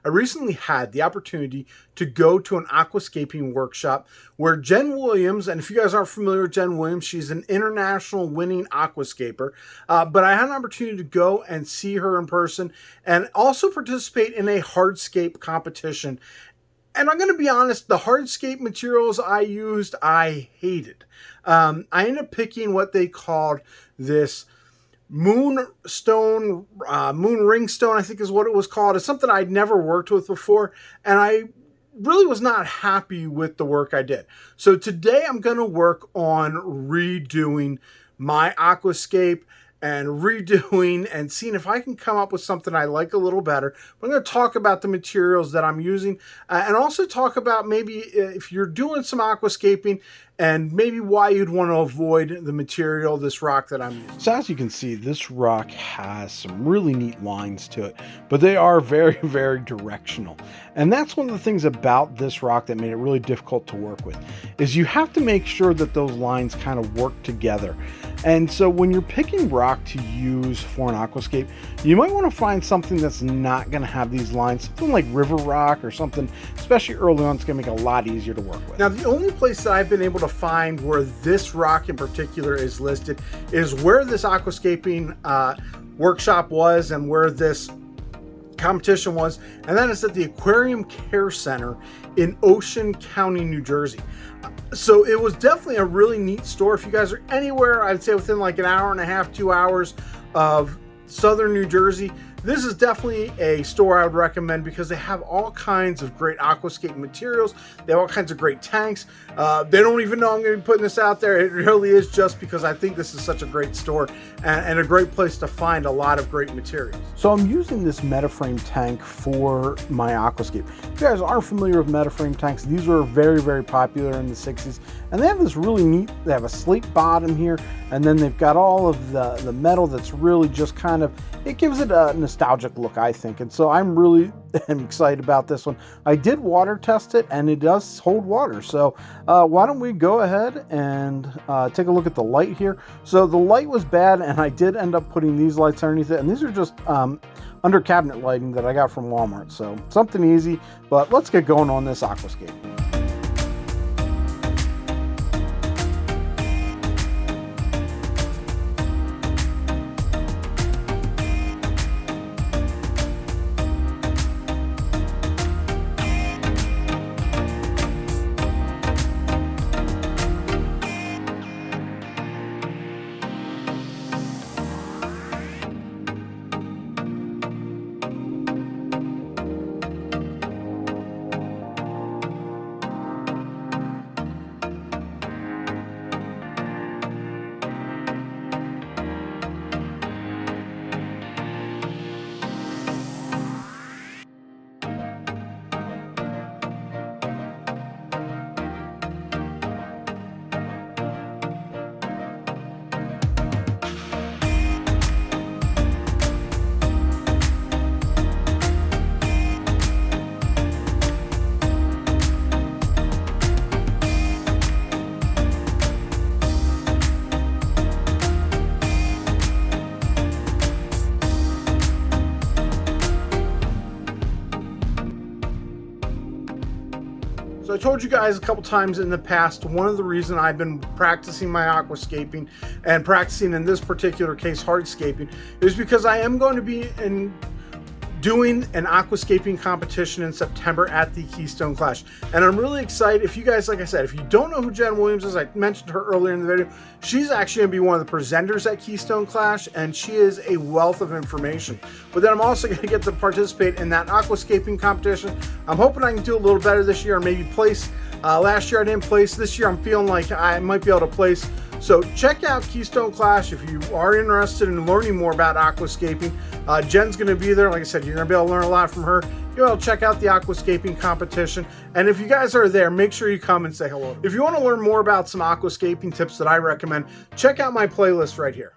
I recently had the opportunity to go to an aquascaping workshop where Jen Williams, and if you guys aren't familiar with Jen Williams, she's an international winning aquascaper, but I had an opportunity to go and see her in person and also participate in a hardscape competition. And I'm going to be honest, the hardscape materials I used, I hated. I ended up picking what they called this moonstone, moon ringstone, I think is what it was called. It's something I'd never worked with before, and I really was not happy with the work I did. So today I'm going to work on redoing my aquascape and redoing and seeing if I can come up with something I like a little better. I'm going to talk about the materials that I'm using and also talk about maybe if you're doing some aquascaping and maybe why you'd want to avoid the material, this rock that I'm using. So as you can see, this rock has some really neat lines to it, but they are very, very directional. And that's one of the things about this rock that made it really difficult to work with, is you have to make sure that those lines kind of work together. And so when you're picking rock to use for an aquascape, you might want to find something that's not going to have these lines, something like river rock or something, especially early on, it's going to make it a lot easier to work with. Now, the only place that I've been able to find where this rock in particular is listed is where this aquascaping workshop was and where this competition was, and that is at the Aquarium Care Center in Ocean County, New Jersey. So it was definitely a really neat store. If you guys are anywhere, I'd say within like an hour and a half, 2 hours of southern New Jersey, this is definitely a store I would recommend because they have all kinds of great aquascape materials. They have all kinds of great tanks. They don't even know I'm going to be putting this out there. It really is just because I think this is such a great store and a great place to find a lot of great materials. So I'm using this MetaFrame tank for my aquascape. If you guys aren't familiar with MetaFrame tanks, these were very, very popular in the 60s. And they have this really neat, they have a slate bottom here, and then they've got all of the metal that's really just kind of, it gives it a nostalgic look, I think. And so I'm really excited about this one. I did water test it and it does hold water. So why don't we go ahead and take a look at the light here. So the light was bad and I did end up putting these lights underneath it. And these are just under cabinet lighting that I got from Walmart. So something easy, but let's get going on this aquascape. So I told you guys a couple times in the past, one of the reasons I've been practicing my aquascaping and practicing in this particular case hardscaping is because I am going to be doing an aquascaping competition in September at the Keystone Clash. And I'm really excited. If you guys, like I said, if you don't know who Jen Williams is, I mentioned her earlier in the video, she's actually going to be one of the presenters at Keystone Clash, and she is a wealth of information. But then I'm also going to get to participate in that aquascaping competition. I'm hoping I can do a little better this year, or maybe place. Last year I didn't place. This year I'm feeling like I might be able to place. So check out Keystone Clash if you are interested in learning more about aquascaping. Jen's going to be there. Like I said, you're going to be able to learn a lot from her. You'll be able to check out the aquascaping competition. And if you guys are there, make sure you come and say hello. If you want to learn more about some aquascaping tips that I recommend, check out my playlist right here.